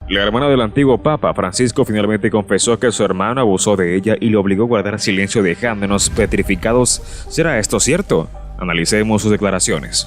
La hermana del antiguo Papa Francisco finalmente confesó que su hermano abusó de ella y le obligó a guardar silencio dejándonos petrificados. ¿Será esto cierto? Analicemos sus declaraciones.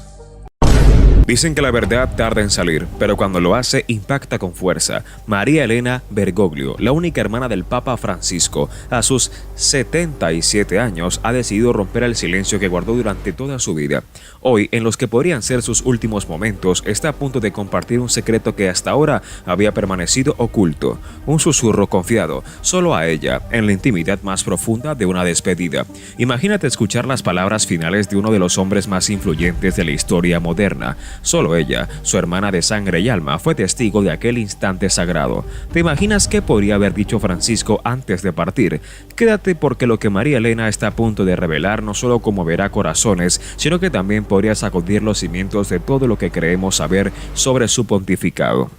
Dicen que la verdad tarda en salir, pero cuando lo hace impacta con fuerza. María Elena Bergoglio, la única hermana del Papa Francisco, a sus 77 años ha decidido romper el silencio que guardó durante toda su vida. Hoy, en los que podrían ser sus últimos momentos, está a punto de compartir un secreto que hasta ahora había permanecido oculto. Un susurro confiado, solo a ella, en la intimidad más profunda de una despedida. Imagínate escuchar las palabras finales de uno de los hombres más influyentes de la historia moderna. Solo ella, su hermana de sangre y alma, fue testigo de aquel instante sagrado. ¿Te imaginas qué podría haber dicho Francisco antes de partir? Quédate porque lo que María Elena está a punto de revelar no solo conmoverá corazones, sino que también podría sacudir los cimientos de todo lo que creemos saber sobre su pontificado.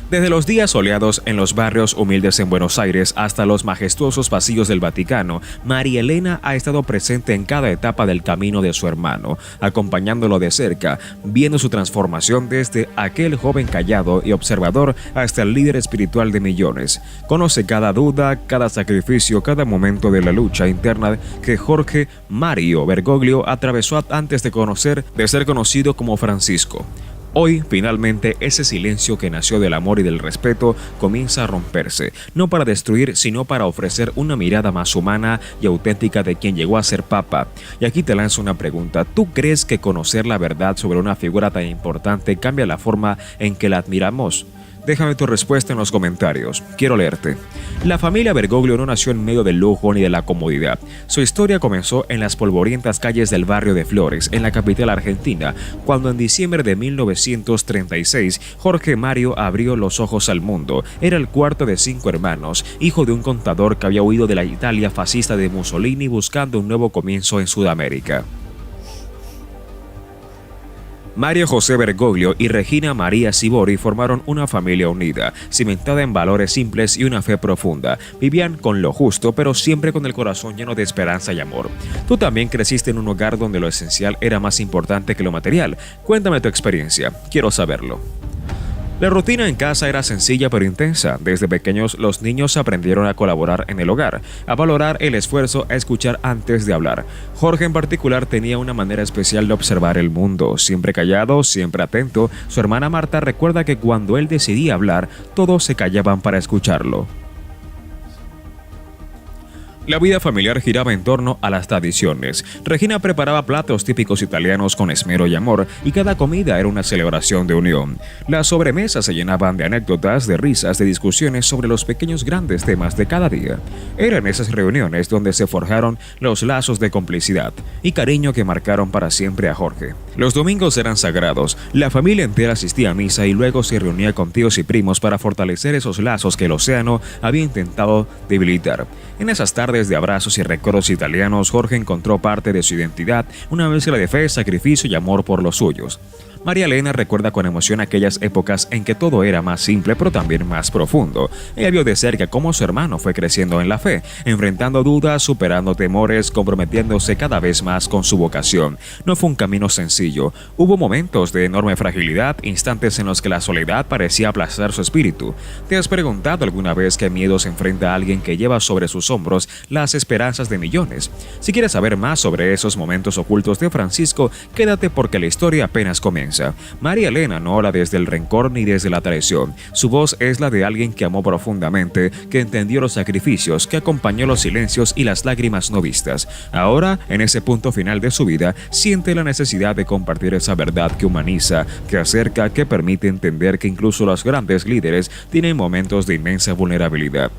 Desde los días soleados en los barrios humildes en Buenos Aires hasta los majestuosos pasillos del Vaticano, María Elena ha estado presente en cada etapa del camino de su hermano, acompañándolo de cerca, viendo su transformación desde aquel joven callado y observador hasta el líder espiritual de millones. Conoce cada duda, cada sacrificio, cada momento de la lucha interna que Jorge Mario Bergoglio atravesó antes de ser conocido como Francisco. Hoy, finalmente, ese silencio que nació del amor y del respeto comienza a romperse, no para destruir, sino para ofrecer una mirada más humana y auténtica de quien llegó a ser Papa. Y aquí te lanzo una pregunta. ¿Tú crees que conocer la verdad sobre una figura tan importante cambia la forma en que la admiramos? Déjame tu respuesta en los comentarios. Quiero leerte. La familia Bergoglio no nació en medio del lujo ni de la comodidad. Su historia comenzó en las polvorientas calles del barrio de Flores, en la capital argentina, cuando en diciembre de 1936 Jorge Mario abrió los ojos al mundo. Era el cuarto de 5 hermanos, hijo de un contador que había huido de la Italia fascista de Mussolini buscando un nuevo comienzo en Sudamérica. Mario José Bergoglio y Regina María Sibori formaron una familia unida, cimentada en valores simples y una fe profunda. Vivían con lo justo, pero siempre con el corazón lleno de esperanza y amor. Tú también creciste en un hogar donde lo esencial era más importante que lo material. Cuéntame tu experiencia, quiero saberlo. La rutina en casa era sencilla pero intensa. Desde pequeños los niños aprendieron a colaborar en el hogar, a valorar el esfuerzo, a escuchar antes de hablar. Jorge en particular tenía una manera especial de observar el mundo, siempre callado, siempre atento. Su hermana Marta recuerda que cuando él decidía hablar, todos se callaban para escucharlo. La vida familiar giraba en torno a las tradiciones. Regina preparaba platos típicos italianos con esmero y amor, y cada comida era una celebración de unión. Las sobremesas se llenaban de anécdotas, de risas, de discusiones sobre los pequeños grandes temas de cada día. Eran esas reuniones donde se forjaron los lazos de complicidad y cariño que marcaron para siempre a Jorge. Los domingos eran sagrados. La familia entera asistía a misa y luego se reunía con tíos y primos para fortalecer esos lazos que el océano había intentado debilitar. En esas tardes de abrazos y recuerdos italianos, Jorge encontró parte de su identidad, una mezcla de fe, sacrificio y amor por los suyos. María Elena recuerda con emoción aquellas épocas en que todo era más simple pero también más profundo. Ella vio de cerca cómo su hermano fue creciendo en la fe, enfrentando dudas, superando temores, comprometiéndose cada vez más con su vocación. No fue un camino sencillo. Hubo momentos de enorme fragilidad, instantes en los que la soledad parecía aplastar su espíritu. ¿Te has preguntado alguna vez qué miedo se enfrenta a alguien que lleva sobre sus hombros las esperanzas de millones? Si quieres saber más sobre esos momentos ocultos de Francisco, quédate porque la historia apenas comienza. María Elena no habla desde el rencor ni desde la traición. Su voz es la de alguien que amó profundamente, que entendió los sacrificios, que acompañó los silencios y las lágrimas no vistas. Ahora, en ese punto final de su vida, siente la necesidad de compartir esa verdad que humaniza, que acerca, que permite entender que incluso los grandes líderes tienen momentos de inmensa vulnerabilidad.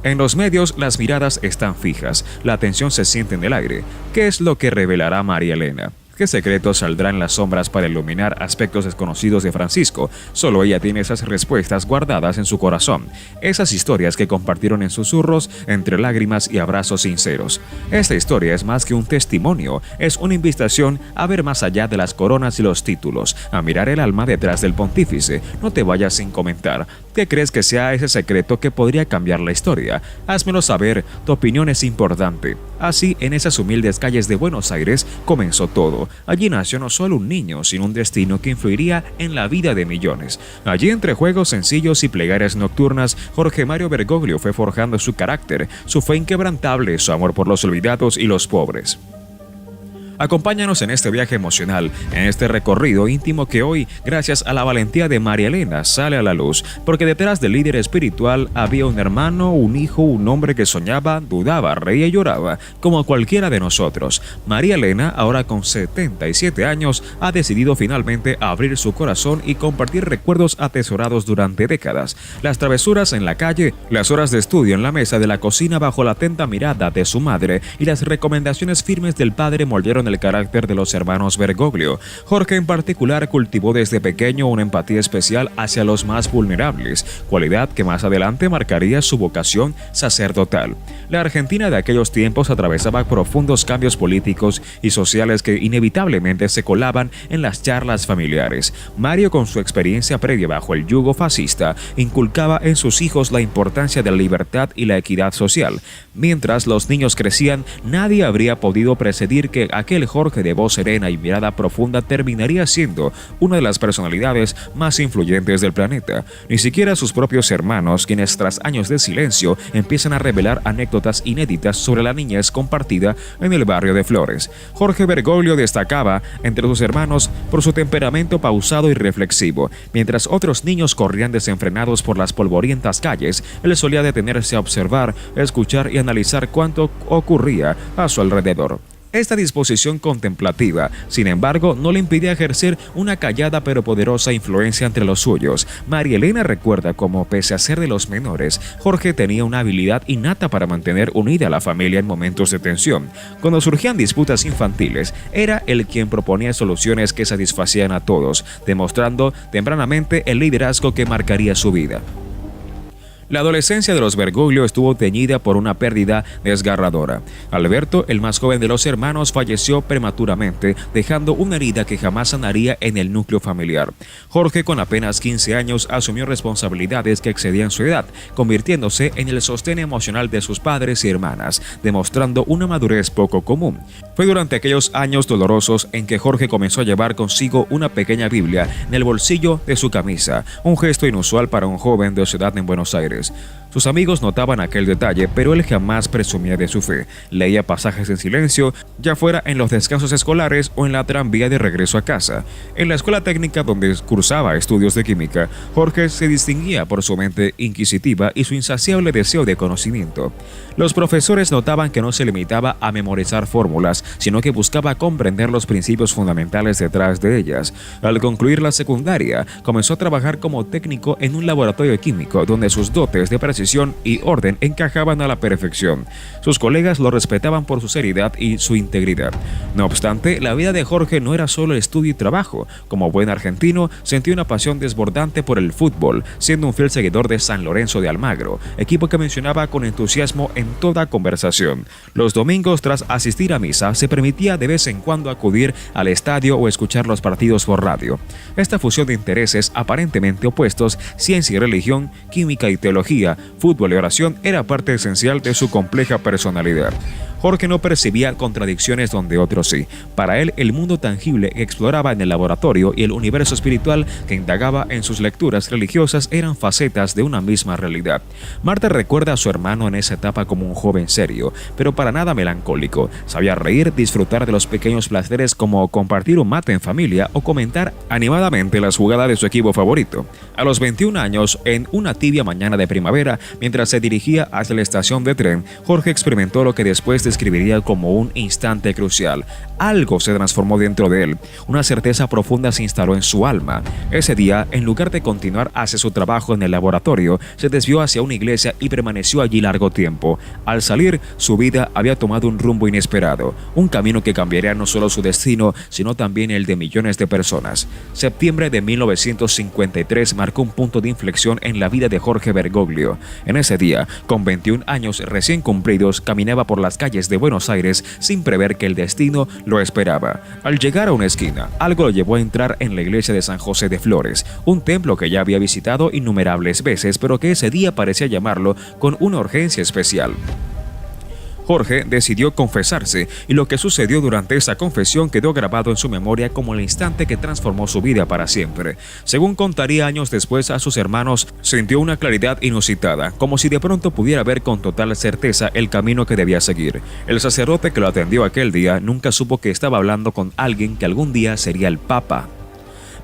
En los medios, las miradas están fijas, la atención se siente en el aire. ¿Qué es lo que revelará María Elena? ¿Qué secretos saldrán en las sombras para iluminar aspectos desconocidos de Francisco? Solo ella tiene esas respuestas guardadas en su corazón, esas historias que compartieron en susurros, entre lágrimas y abrazos sinceros. Esta historia es más que un testimonio, es una invitación a ver más allá de las coronas y los títulos, a mirar el alma detrás del pontífice. No te vayas sin comentar. ¿Qué crees que sea ese secreto que podría cambiar la historia? Házmelo saber, tu opinión es importante. Así, en esas humildes calles de Buenos Aires comenzó todo. embargo, allí nació no solo un niño, sino un destino que influiría en la vida de millones. Allí, entre juegos sencillos y plegarias nocturnas, Jorge Mario Bergoglio fue forjando su carácter, su fe inquebrantable, su amor por los olvidados y los pobres. Acompáñanos en este viaje emocional, en este recorrido íntimo que hoy, gracias a la valentía de María Elena, sale a la luz, porque detrás del líder espiritual había un hermano, un hijo, un hombre que soñaba, dudaba, reía y lloraba, como cualquiera de nosotros. María Elena, ahora con 77 años, ha decidido finalmente abrir su corazón y compartir recuerdos atesorados durante décadas. Las travesuras en la calle, las horas de estudio en la mesa de la cocina bajo la atenta mirada de su madre y las recomendaciones firmes del padre moldearon el carácter de los hermanos Bergoglio. Jorge en particular cultivó desde pequeño una empatía especial hacia los más vulnerables, cualidad que más adelante marcaría su vocación sacerdotal. La Argentina de aquellos tiempos atravesaba profundos cambios políticos y sociales que inevitablemente se colaban en las charlas familiares. Mario, con su experiencia previa bajo el yugo fascista, inculcaba en sus hijos la importancia de la libertad y la equidad social. Mientras los niños crecían, nadie habría podido precedir que aquel Jorge de voz serena y mirada profunda terminaría siendo una de las personalidades más influyentes del planeta. Ni siquiera sus propios hermanos, quienes tras años de silencio empiezan a revelar anécdotas inéditas sobre la niñez compartida en el barrio de Flores. Jorge Bergoglio destacaba entre sus hermanos por su temperamento pausado y reflexivo. Mientras otros niños corrían desenfrenados por las polvorientas calles, él solía detenerse a observar, escuchar y analizar cuánto ocurría a su alrededor. Esta disposición contemplativa, sin embargo, no le impidía ejercer una callada pero poderosa influencia entre los suyos. María Elena recuerda cómo, pese a ser de los menores, Jorge tenía una habilidad innata para mantener unida a la familia en momentos de tensión. Cuando surgían disputas infantiles, era él quien proponía soluciones que satisfacían a todos, demostrando tempranamente el liderazgo que marcaría su vida. La adolescencia de los Bergoglio estuvo teñida por una pérdida desgarradora. Alberto, el más joven de los hermanos, falleció prematuramente, dejando una herida que jamás sanaría en el núcleo familiar. Jorge, con apenas 15 años, asumió responsabilidades que excedían su edad, convirtiéndose en el sostén emocional de sus padres y hermanas, demostrando una madurez poco común. Fue durante aquellos años dolorosos en que Jorge comenzó a llevar consigo una pequeña Biblia en el bolsillo de su camisa, un gesto inusual para un joven de su edad en Buenos Aires. Sus amigos notaban aquel detalle, pero él jamás presumía de su fe. Leía pasajes en silencio, ya fuera en los descansos escolares o en la tranvía de regreso a casa. En la escuela técnica donde cursaba estudios de química, Jorge se distinguía por su mente inquisitiva y su insaciable deseo de conocimiento. Los profesores notaban que no se limitaba a memorizar fórmulas, sino que buscaba comprender los principios fundamentales detrás de ellas. Al concluir la secundaria, comenzó a trabajar como técnico en un laboratorio químico donde sus dotes de precisión y orden encajaban a la perfección. Sus colegas lo respetaban por su seriedad y su integridad. No obstante, la vida de Jorge no era solo estudio y trabajo. Como buen argentino, sentía una pasión desbordante por el fútbol, siendo un fiel seguidor de San Lorenzo de Almagro, equipo que mencionaba con entusiasmo en toda conversación. Los domingos, tras asistir a misa, se permitía de vez en cuando acudir al estadio o escuchar los partidos por radio. Esta fusión de intereses aparentemente opuestos, ciencia y religión, química y teología, fútbol y oración, era parte esencial de su compleja personalidad. Jorge no percibía contradicciones donde otros sí. Para él, el mundo tangible que exploraba en el laboratorio y el universo espiritual que indagaba en sus lecturas religiosas eran facetas de una misma realidad. Marta recuerda a su hermano en esa etapa como un joven serio, pero para nada melancólico. Sabía reír, disfrutar de los pequeños placeres como compartir un mate en familia o comentar animadamente las jugadas de su equipo favorito. A los 21 años, en una tibia mañana de primavera, mientras se dirigía hacia la estación de tren, Jorge experimentó lo que después describiría como un instante crucial. Algo se transformó dentro de él. Una certeza profunda se instaló en su alma. Ese día, en lugar de continuar hacia su trabajo en el laboratorio, se desvió hacia una iglesia y permaneció allí largo tiempo. Al salir, su vida había tomado un rumbo inesperado, un camino que cambiaría no solo su destino, sino también el de millones de personas. Septiembre de 1953 marcó un punto de inflexión en la vida de Jorge Bergoglio. En ese día, con 21 años recién cumplidos, caminaba por las calles de Buenos Aires sin prever que el destino lo esperaba. Al llegar a una esquina, algo lo llevó a entrar en la iglesia de San José de Flores, un templo que ya había visitado innumerables veces, pero que ese día parecía llamarlo con una urgencia especial. Jorge decidió confesarse y lo que sucedió durante esa confesión quedó grabado en su memoria como el instante que transformó su vida para siempre. Según contaría años después a sus hermanos, sintió una claridad inusitada, como si de pronto pudiera ver con total certeza el camino que debía seguir. El sacerdote que lo atendió aquel día nunca supo que estaba hablando con alguien que algún día sería el Papa.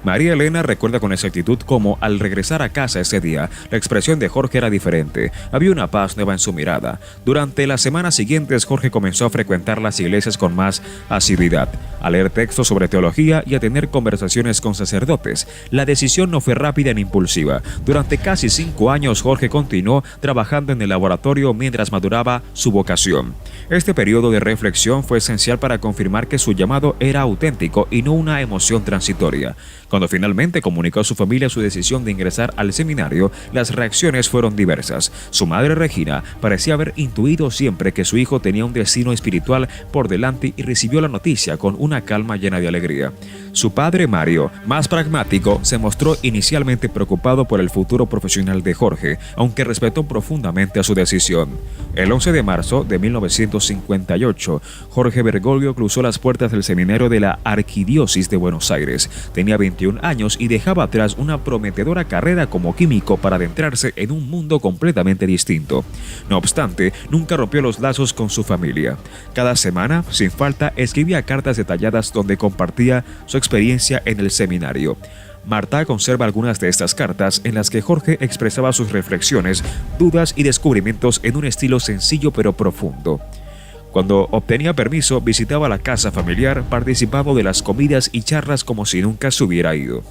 María Elena recuerda con exactitud cómo, al regresar a casa ese día, la expresión de Jorge era diferente. Había una paz nueva en su mirada. Durante las semanas siguientes, Jorge comenzó a frecuentar las iglesias con más asiduidad, a leer textos sobre teología y a tener conversaciones con sacerdotes. La decisión no fue rápida ni impulsiva. Durante casi 5 años, Jorge continuó trabajando en el laboratorio mientras maduraba su vocación. Este periodo de reflexión fue esencial para confirmar que su llamado era auténtico y no una emoción transitoria. Cuando finalmente comunicó a su familia su decisión de ingresar al seminario, las reacciones fueron diversas. Su madre Regina parecía haber intuido siempre que su hijo tenía un destino espiritual por delante y recibió la noticia con una calma llena de alegría. Su padre Mario, más pragmático, se mostró inicialmente preocupado por el futuro profesional de Jorge, aunque respetó profundamente a su decisión. El 11 de marzo de 1958, Jorge Bergoglio cruzó las puertas del seminario de la Arquidiócesis de Buenos Aires. Tenía 21 años y dejaba atrás una prometedora carrera como químico para adentrarse en un mundo completamente distinto. No obstante, nunca rompió los lazos con su familia. Cada semana, sin falta, escribía cartas detalladas donde compartía su experiencia en el seminario. Marta conserva algunas de estas cartas en las que Jorge expresaba sus reflexiones, dudas y descubrimientos en un estilo sencillo pero profundo. Cuando obtenía permiso, visitaba la casa familiar, participando de las comidas y charlas como si nunca se hubiera ido.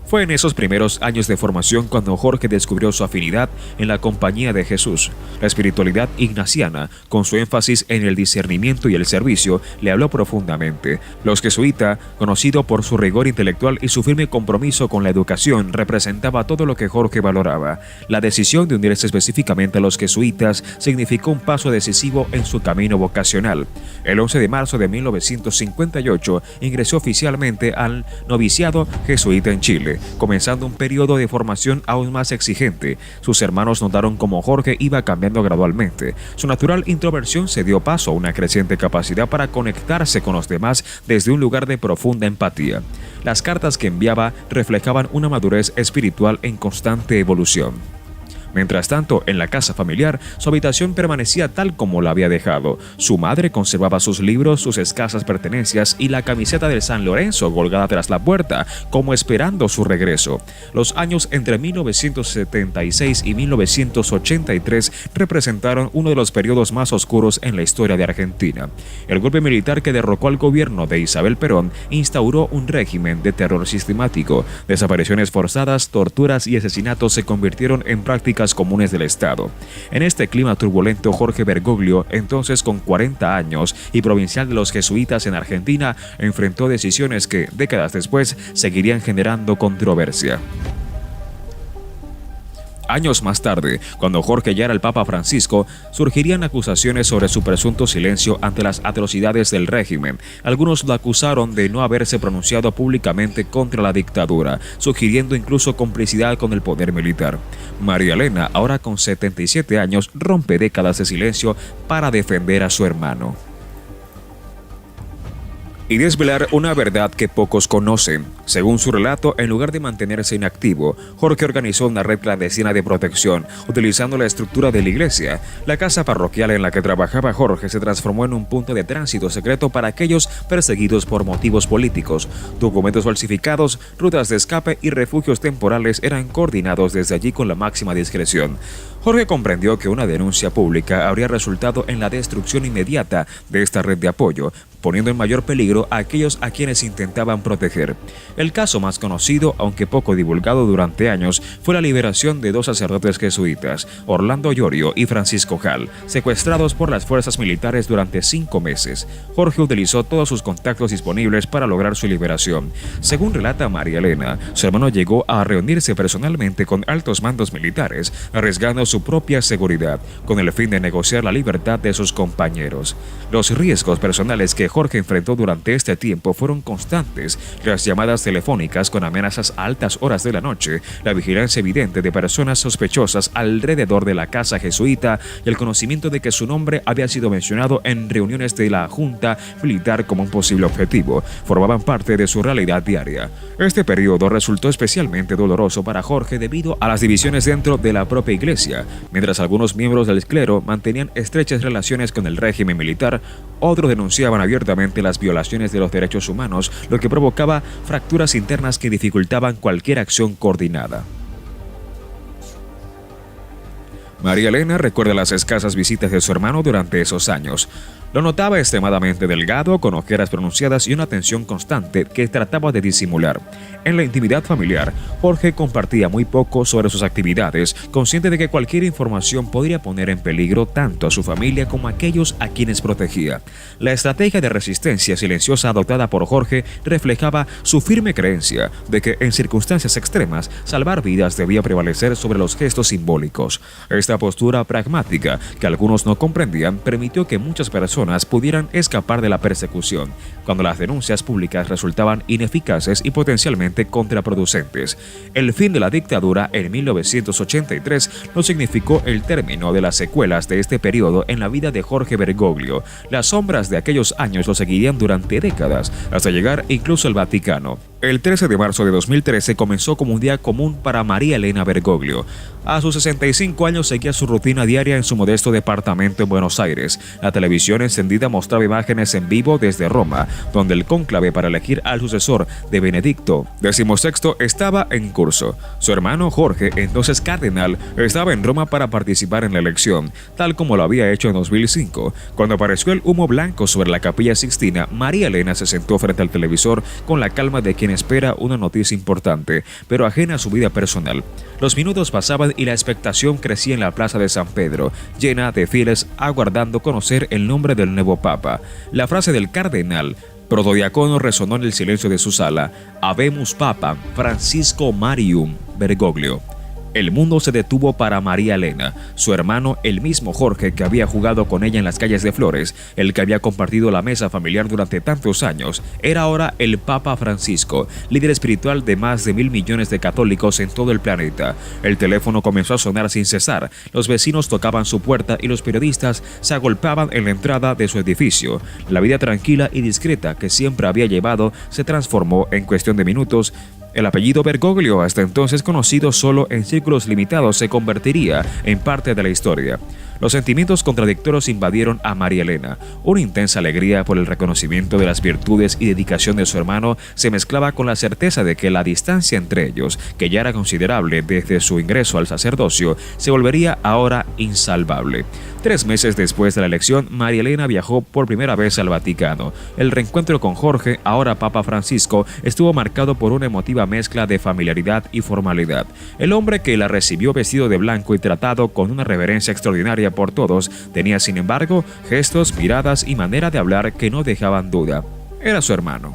Fue en esos primeros años de formación cuando Jorge descubrió su afinidad en la compañía de Jesús. La espiritualidad ignaciana, con su énfasis en el discernimiento y el servicio, le habló profundamente. Los jesuitas, conocido por su rigor intelectual y su firme compromiso con la educación, representaba todo lo que Jorge valoraba. La decisión de unirse específicamente a los jesuitas significó un paso decisivo en su camino vocacional. El 11 de marzo de 1958 ingresó oficialmente al noviciado jesuita en Chile, comenzando un periodo de formación aún más exigente. Sus hermanos notaron cómo Jorge iba cambiando gradualmente. Su natural introversión se dio paso a una creciente capacidad para conectarse con los demás desde un lugar de profunda empatía. Las cartas que enviaba reflejaban una madurez espiritual en constante evolución. Mientras tanto, en la casa familiar, su habitación permanecía tal como la había dejado. Su madre conservaba sus libros, sus escasas pertenencias y la camiseta del San Lorenzo colgada tras la puerta, como esperando su regreso. Los años entre 1976 y 1983 representaron uno de los periodos más oscuros en la historia de Argentina. El golpe militar que derrocó al gobierno de Isabel Perón instauró un régimen de terror sistemático. Desapariciones forzadas, torturas y asesinatos se convirtieron en prácticas comunes del Estado. En este clima turbulento, Jorge Bergoglio, entonces con 40 años y provincial de los jesuitas en Argentina, enfrentó decisiones que, décadas después, seguirían generando controversia. Años más tarde, cuando Jorge ya era el Papa Francisco, surgirían acusaciones sobre su presunto silencio ante las atrocidades del régimen. Algunos lo acusaron de no haberse pronunciado públicamente contra la dictadura, sugiriendo incluso complicidad con el poder militar. María Elena, ahora con 77 años, rompe décadas de silencio para defender a su hermano y desvelar una verdad que pocos conocen. Según su relato, en lugar de mantenerse inactivo, Jorge organizó una red clandestina de protección, utilizando la estructura de la iglesia. La casa parroquial en la que trabajaba Jorge se transformó en un punto de tránsito secreto para aquellos perseguidos por motivos políticos. Documentos falsificados, rutas de escape y refugios temporales eran coordinados desde allí con la máxima discreción. Jorge comprendió que una denuncia pública habría resultado en la destrucción inmediata de esta red de apoyo, poniendo en mayor peligro a aquellos a quienes intentaban proteger. El caso más conocido, aunque poco divulgado durante años, fue la liberación de 2 sacerdotes jesuitas, Orlando Llorio y Francisco Jal, secuestrados por las fuerzas militares durante 5 meses. Jorge utilizó todos sus contactos disponibles para lograr su liberación. Según relata María Elena, su hermano llegó a reunirse personalmente con altos mandos militares, arriesgando su propia seguridad, con el fin de negociar la libertad de sus compañeros. Los riesgos personales que Jorge enfrentó durante este tiempo fueron constantes: las llamadas telefónicas con amenazas a altas horas de la noche, la vigilancia evidente de personas sospechosas alrededor de la casa jesuita y el conocimiento de que su nombre había sido mencionado en reuniones de la Junta Militar como un posible objetivo, formaban parte de su realidad diaria. Este periodo resultó especialmente doloroso para Jorge debido a las divisiones dentro de la propia iglesia. Mientras algunos miembros del clero mantenían estrechas relaciones con el régimen militar, otros denunciaban abiertamente las violaciones de los derechos humanos, lo que provocaba fracturas internas que dificultaban cualquier acción coordinada. María Elena recuerda las escasas visitas de su hermano durante esos años. Lo notaba extremadamente delgado, con ojeras pronunciadas y una tensión constante que trataba de disimular. En la intimidad familiar, Jorge compartía muy poco sobre sus actividades, consciente de que cualquier información podría poner en peligro tanto a su familia como a aquellos a quienes protegía. La estrategia de resistencia silenciosa adoptada por Jorge reflejaba su firme creencia de que en circunstancias extremas salvar vidas debía prevalecer sobre los gestos simbólicos. Esta postura pragmática, que algunos no comprendían, permitió que muchas personas pudieran escapar de la persecución, cuando las denuncias públicas resultaban ineficaces y potencialmente contraproducentes. El fin de la dictadura en 1983 no significó el término de las secuelas de este periodo en la vida de Jorge Bergoglio. Las sombras de aquellos años lo seguirían durante décadas, hasta llegar incluso al Vaticano. El 13 de marzo de 2013 comenzó como un día común para María Elena Bergoglio. A sus 65 años seguía su rutina diaria en su modesto departamento en Buenos Aires. La televisión encendida mostraba imágenes en vivo desde Roma, donde el cónclave para elegir al sucesor de Benedicto XVI estaba en curso. Su hermano Jorge, entonces cardenal, estaba en Roma para participar en la elección, tal como lo había hecho en 2005. Cuando apareció el humo blanco sobre la Capilla Sixtina, María Elena se sentó frente al televisor con la calma de quien espera una noticia importante, pero ajena a su vida personal. Los minutos pasaban y la expectación crecía en la plaza de San Pedro, llena de fieles aguardando conocer el nombre del nuevo papa. La frase del cardenal protodiácono resonó en el silencio de su sala: Habemus Papam Francisco Marium Bergoglio. El mundo se detuvo para María Elena. Su hermano, el mismo Jorge que había jugado con ella en las calles de Flores, el que había compartido la mesa familiar durante tantos años, era ahora el Papa Francisco, líder espiritual de más de 1.000 millones de católicos en todo el planeta. El teléfono comenzó a sonar sin cesar, los vecinos tocaban su puerta y los periodistas se agolpaban en la entrada de su edificio. La vida tranquila y discreta que siempre había llevado se transformó en cuestión de minutos. El apellido Bergoglio, hasta entonces conocido solo en círculos limitados, se convertiría en parte de la historia. Los sentimientos contradictorios invadieron a María Elena. Una intensa alegría por el reconocimiento de las virtudes y dedicación de su hermano se mezclaba con la certeza de que la distancia entre ellos, que ya era considerable desde su ingreso al sacerdocio, se volvería ahora insalvable. 3 meses después de la elección, María Elena viajó por primera vez al Vaticano. El reencuentro con Jorge, ahora Papa Francisco, estuvo marcado por una emotiva mezcla de familiaridad y formalidad. El hombre que la recibió vestido de blanco y tratado con una reverencia extraordinaria por todos, tenía sin embargo gestos, miradas y manera de hablar que no dejaban duda. Era su hermano.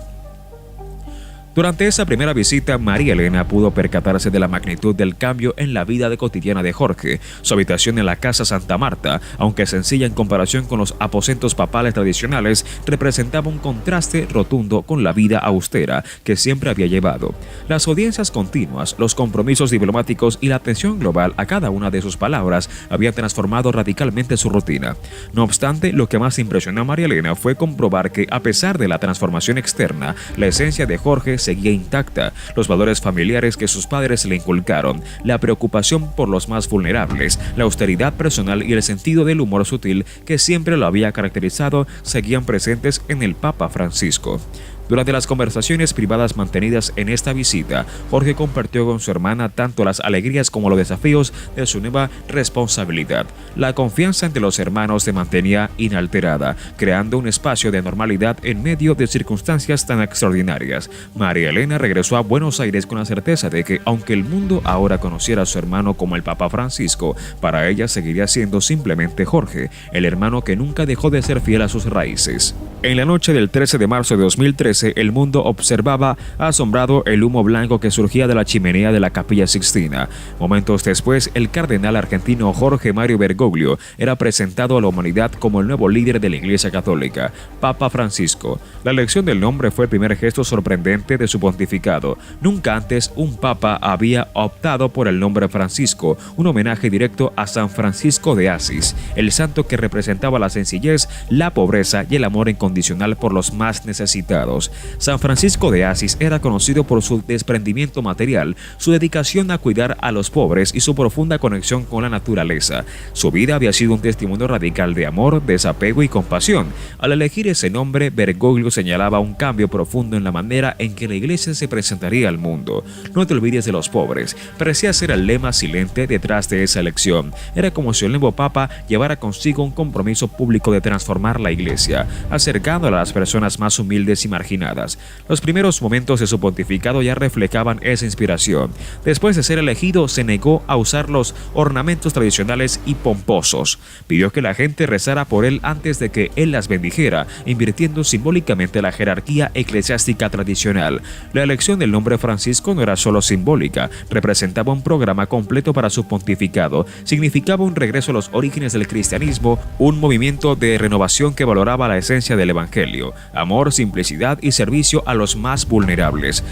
Durante esa primera visita, María Elena pudo percatarse de la magnitud del cambio en la vida cotidiana de Jorge. Su habitación en la Casa Santa Marta, aunque sencilla en comparación con los aposentos papales tradicionales, representaba un contraste rotundo con la vida austera que siempre había llevado. Las audiencias continuas, los compromisos diplomáticos y la atención global a cada una de sus palabras habían transformado radicalmente su rutina. No obstante, lo que más impresionó a María Elena fue comprobar que, a pesar de la transformación externa, la esencia de Jorge seguía intacta. Los valores familiares que sus padres le inculcaron, la preocupación por los más vulnerables, la austeridad personal y el sentido del humor sutil que siempre lo había caracterizado seguían presentes en el Papa Francisco. Durante las conversaciones privadas mantenidas en esta visita, Jorge compartió con su hermana tanto las alegrías como los desafíos de su nueva responsabilidad. La confianza entre los hermanos se mantenía inalterada, creando un espacio de normalidad en medio de circunstancias tan extraordinarias. María Elena regresó a Buenos Aires con la certeza de que, aunque el mundo ahora conociera a su hermano como el Papa Francisco, para ella seguiría siendo simplemente Jorge, el hermano que nunca dejó de ser fiel a sus raíces. En la noche del 13 de marzo de 2013, 13, el mundo observaba asombrado el humo blanco que surgía de la chimenea de la Capilla Sixtina. Momentos después, el cardenal argentino Jorge Mario Bergoglio era presentado a la humanidad como el nuevo líder de la Iglesia Católica, Papa Francisco. La elección del nombre fue el primer gesto sorprendente de su pontificado. Nunca antes un papa había optado por el nombre Francisco, un homenaje directo a San Francisco de Asís, el santo que representaba la sencillez, la pobreza y el amor incondicional por los más necesitados. San Francisco de Asís era conocido por su desprendimiento material, su dedicación a cuidar a los pobres y su profunda conexión con la naturaleza. Su vida había sido un testimonio radical de amor, desapego y compasión. Al elegir ese nombre, Bergoglio señalaba un cambio profundo en la manera en que la Iglesia se presentaría al mundo. No te olvides de los pobres. Parecía ser el lema silente detrás de esa elección. Era como si el nuevo Papa llevara consigo un compromiso público de transformar la Iglesia, acercándola a las personas más humildes y marginadas. Los primeros momentos de su pontificado ya reflejaban esa inspiración. Después de ser elegido, se negó a usar los ornamentos tradicionales y pomposos. Pidió que la gente rezara por él antes de que él las bendijera, invirtiendo simbólicamente la jerarquía eclesiástica tradicional. La elección del nombre Francisco no era solo simbólica, representaba un programa completo para su pontificado. Significaba un regreso a los orígenes del cristianismo, un movimiento de renovación que valoraba la esencia del Evangelio: amor, simplicidad y servicio a los más vulnerables.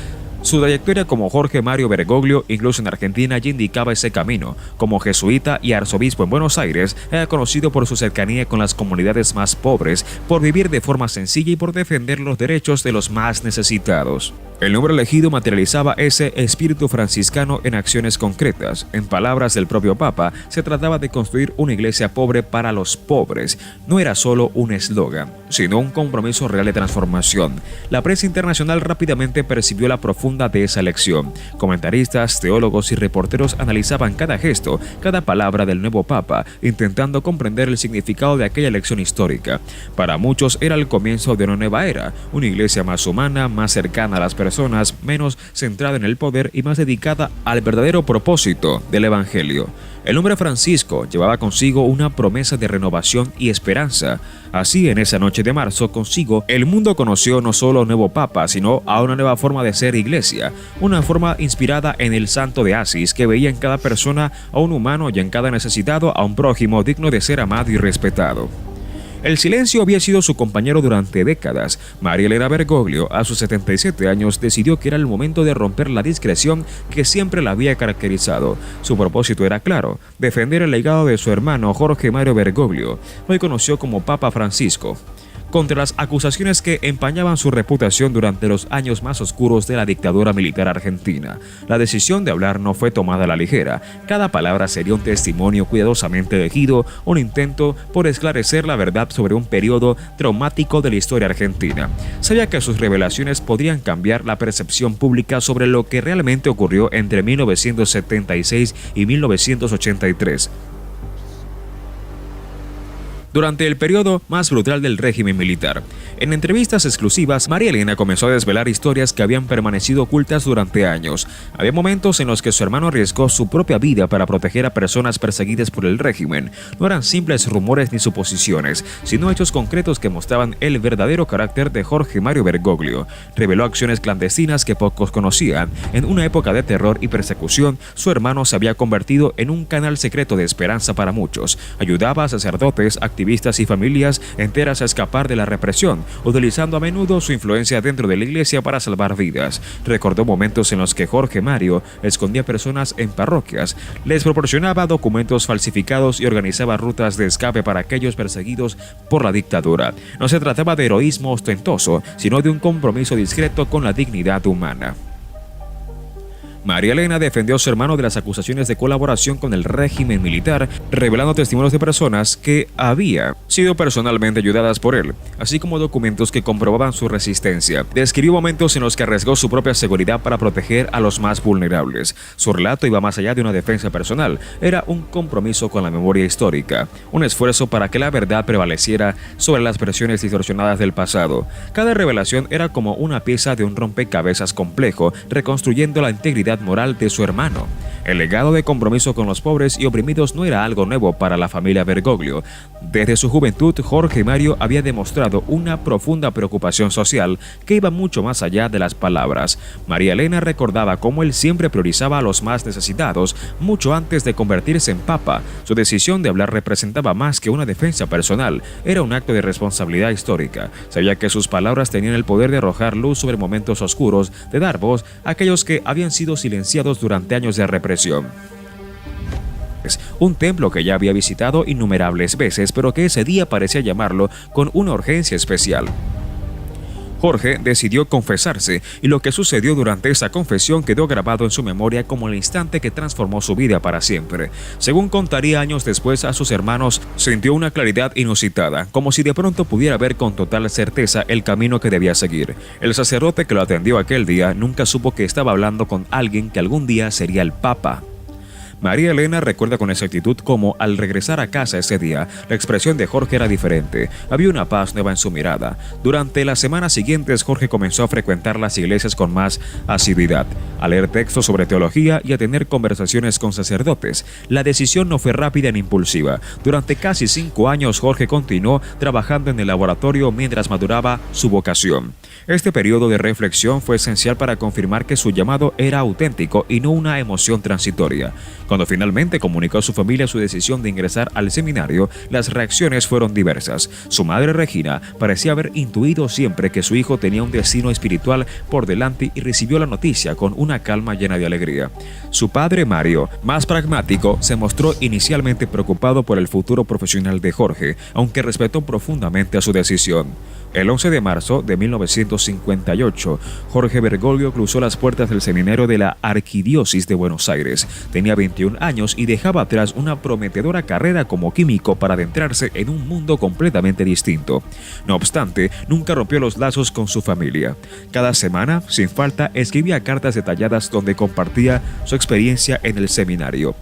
Su trayectoria como Jorge Mario Bergoglio, incluso en Argentina, ya indicaba ese camino. Como jesuita y arzobispo en Buenos Aires, era conocido por su cercanía con las comunidades más pobres, por vivir de forma sencilla y por defender los derechos de los más necesitados. El nombre elegido materializaba ese espíritu franciscano en acciones concretas. En palabras del propio Papa, se trataba de construir una iglesia pobre para los pobres. No era solo un eslogan, sino un compromiso real de transformación. La prensa internacional rápidamente percibió la profunda de esa elección. Comentaristas, teólogos y reporteros analizaban cada gesto, cada palabra del nuevo Papa, intentando comprender el significado de aquella elección histórica. Para muchos era el comienzo de una nueva era, una iglesia más humana, más cercana a las personas, menos centrada en el poder y más dedicada al verdadero propósito del Evangelio. El nombre Francisco llevaba consigo una promesa de renovación y esperanza. Así, en esa noche de marzo, consigo, el mundo conoció no solo a un nuevo Papa, sino a una nueva forma de ser iglesia, una forma inspirada en el santo de Asís, que veía en cada persona a un humano y en cada necesitado a un prójimo digno de ser amado y respetado. El silencio había sido su compañero durante décadas. María Elena Bergoglio, a sus 77 años, decidió que era el momento de romper la discreción que siempre la había caracterizado. Su propósito era claro: defender el legado de su hermano Jorge Mario Bergoglio, hoy conocido como Papa Francisco, contra las acusaciones que empañaban su reputación durante los años más oscuros de la dictadura militar argentina. La decisión de hablar no fue tomada a la ligera. Cada palabra sería un testimonio cuidadosamente elegido, un intento por esclarecer la verdad sobre un periodo traumático de la historia argentina. Sabía que sus revelaciones podrían cambiar la percepción pública sobre lo que realmente ocurrió entre 1976 y 1983. Durante el periodo más brutal del régimen militar. En entrevistas exclusivas, María Elena comenzó a desvelar historias que habían permanecido ocultas durante años. Había momentos en los que su hermano arriesgó su propia vida para proteger a personas perseguidas por el régimen. No eran simples rumores ni suposiciones, sino hechos concretos que mostraban el verdadero carácter de Jorge Mario Bergoglio. Reveló acciones clandestinas que pocos conocían. En una época de terror y persecución, su hermano se había convertido en un canal secreto de esperanza para muchos. Ayudaba a sacerdotes, activistas y familias enteras a escapar de la represión, utilizando a menudo su influencia dentro de la iglesia para salvar vidas. Recordó momentos en los que Jorge Mario escondía personas en parroquias, les proporcionaba documentos falsificados y organizaba rutas de escape para aquellos perseguidos por la dictadura. No se trataba de heroísmo ostentoso, sino de un compromiso discreto con la dignidad humana. María Elena defendió a su hermano de las acusaciones de colaboración con el régimen militar, revelando testimonios de personas que habían sido personalmente ayudadas por él, así como documentos que comprobaban su resistencia. Describió momentos en los que arriesgó su propia seguridad para proteger a los más vulnerables. Su relato iba más allá de una defensa personal, era un compromiso con la memoria histórica, un esfuerzo para que la verdad prevaleciera sobre las versiones distorsionadas del pasado. Cada revelación era como una pieza de un rompecabezas complejo, reconstruyendo la integridad moral de su hermano. El legado de compromiso con los pobres y oprimidos no era algo nuevo para la familia Bergoglio. Desde su juventud, Jorge Mario había demostrado una profunda preocupación social que iba mucho más allá de las palabras. María Elena recordaba cómo él siempre priorizaba a los más necesitados mucho antes de convertirse en papa. Su decisión de hablar representaba más que una defensa personal, era un acto de responsabilidad histórica. Sabía que sus palabras tenían el poder de arrojar luz sobre momentos oscuros, de dar voz a aquellos que habían sido silenciados durante años de represión. Un templo que ya había visitado innumerables veces, pero que ese día parecía llamarlo con una urgencia especial. Jorge decidió confesarse, y lo que sucedió durante esa confesión quedó grabado en su memoria como el instante que transformó su vida para siempre. Según contaría años después a sus hermanos, sintió una claridad inusitada, como si de pronto pudiera ver con total certeza el camino que debía seguir. El sacerdote que lo atendió aquel día nunca supo que estaba hablando con alguien que algún día sería el Papa. María Elena recuerda con exactitud cómo, al regresar a casa ese día, la expresión de Jorge era diferente. Había una paz nueva en su mirada. Durante las semanas siguientes, Jorge comenzó a frecuentar las iglesias con más asiduidad, a leer textos sobre teología y a tener conversaciones con sacerdotes. La decisión no fue rápida ni impulsiva. Durante casi 5 años, Jorge continuó trabajando en el laboratorio mientras maduraba su vocación. Este periodo de reflexión fue esencial para confirmar que su llamado era auténtico y no una emoción transitoria. Cuando finalmente comunicó a su familia su decisión de ingresar al seminario, las reacciones fueron diversas. Su madre Regina parecía haber intuido siempre que su hijo tenía un destino espiritual por delante y recibió la noticia con una calma llena de alegría. Su padre Mario, más pragmático, se mostró inicialmente preocupado por el futuro profesional de Jorge, aunque respetó profundamente a su decisión. El 11 de marzo de 1958, Jorge Bergoglio cruzó las puertas del seminario de la Arquidiócesis de Buenos Aires. Tenía 21 años y dejaba atrás una prometedora carrera como químico para adentrarse en un mundo completamente distinto. No obstante, nunca rompió los lazos con su familia. Cada semana, sin falta, escribía cartas detalladas donde compartía su experiencia en el seminario.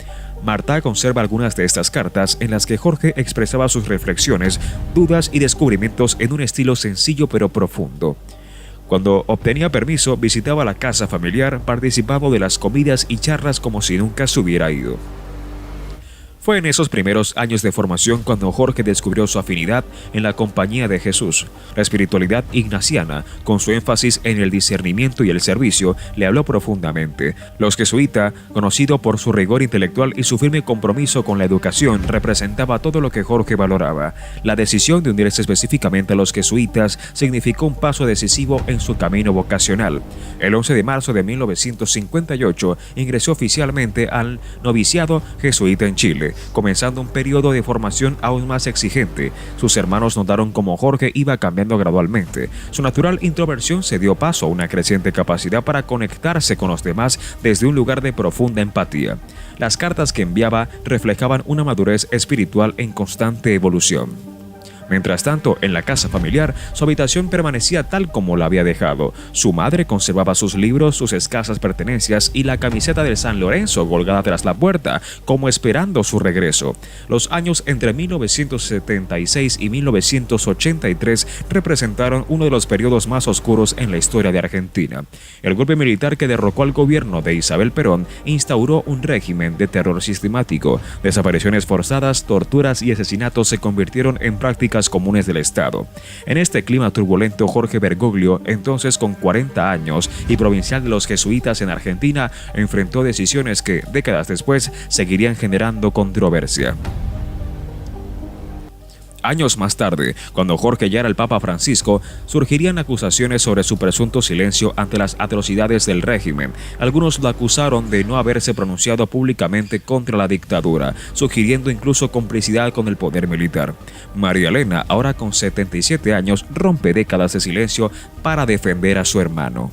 Marta conserva algunas de estas cartas en las que Jorge expresaba sus reflexiones, dudas y descubrimientos en un estilo sencillo pero profundo. Cuando obtenía permiso, visitaba la casa familiar, participaba de las comidas y charlas como si nunca se hubiera ido. Fue en esos primeros años de formación cuando Jorge descubrió su afinidad en la compañía de Jesús. La espiritualidad ignaciana, con su énfasis en el discernimiento y el servicio, le habló profundamente. Los jesuitas, conocido por su rigor intelectual y su firme compromiso con la educación, representaba todo lo que Jorge valoraba. La decisión de unirse específicamente a los jesuitas significó un paso decisivo en su camino vocacional. El 11 de marzo de 1958 ingresó oficialmente al noviciado jesuita en Chile, comenzando un periodo de formación aún más exigente. Sus hermanos notaron cómo Jorge iba cambiando gradualmente. Su natural introversión se dio paso a una creciente capacidad para conectarse con los demás desde un lugar de profunda empatía. Las cartas que enviaba reflejaban una madurez espiritual en constante evolución. Mientras tanto, en la casa familiar, su habitación permanecía tal como la había dejado. Su madre conservaba sus libros, sus escasas pertenencias y la camiseta del San Lorenzo colgada tras la puerta, como esperando su regreso. Los años entre 1976 y 1983 representaron uno de los periodos más oscuros en la historia de Argentina. El golpe militar que derrocó al gobierno de Isabel Perón instauró un régimen de terror sistemático. Desapariciones forzadas, torturas y asesinatos se convirtieron en prácticas comunes del Estado. En este clima turbulento, Jorge Bergoglio, entonces con 40 años y provincial de los jesuitas en Argentina, enfrentó decisiones que, décadas después, seguirían generando controversia. Años más tarde, cuando Jorge ya era el Papa Francisco, surgirían acusaciones sobre su presunto silencio ante las atrocidades del régimen. Algunos lo acusaron de no haberse pronunciado públicamente contra la dictadura, sugiriendo incluso complicidad con el poder militar. María Elena, ahora con 77 años, rompe décadas de silencio para defender a su hermano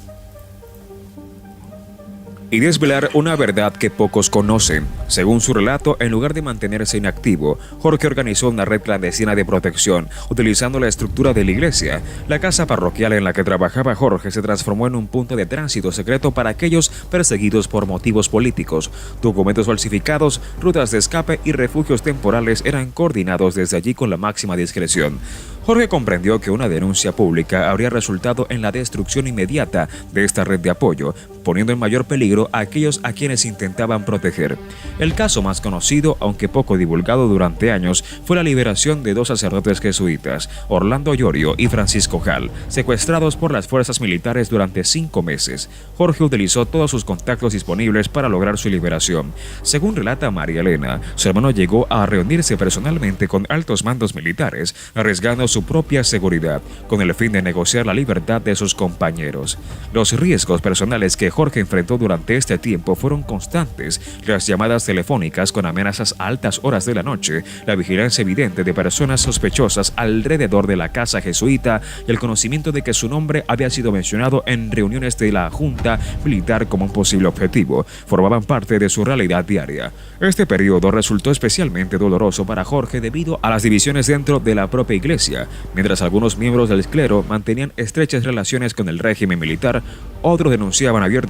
y desvelar una verdad que pocos conocen. Según su relato, en lugar de mantenerse inactivo, Jorge organizó una red clandestina de protección, utilizando la estructura de la iglesia. La casa parroquial en la que trabajaba Jorge se transformó en un punto de tránsito secreto para aquellos perseguidos por motivos políticos. Documentos falsificados, rutas de escape y refugios temporales eran coordinados desde allí con la máxima discreción. Jorge comprendió que una denuncia pública habría resultado en la destrucción inmediata de esta red de apoyo, poniendo en mayor peligro a aquellos a quienes intentaban proteger. El caso más conocido, aunque poco divulgado durante años, fue la liberación de dos sacerdotes jesuitas, Orlando Llorio y Francisco Hall, secuestrados por las fuerzas militares durante 5 meses. Jorge utilizó todos sus contactos disponibles para lograr su liberación. Según relata María Elena, su hermano llegó a reunirse personalmente con altos mandos militares, arriesgando su propia seguridad, con el fin de negociar la libertad de sus compañeros. Los riesgos personales que Jorge enfrentó durante este tiempo fueron constantes: las llamadas telefónicas con amenazas a altas horas de la noche, la vigilancia evidente de personas sospechosas alrededor de la casa jesuita y el conocimiento de que su nombre había sido mencionado en reuniones de la Junta Militar como un posible objetivo, formaban parte de su realidad diaria. Este periodo resultó especialmente doloroso para Jorge debido a las divisiones dentro de la propia iglesia. Mientras algunos miembros del clero mantenían estrechas relaciones con el régimen militar, otros denunciaban abiertamente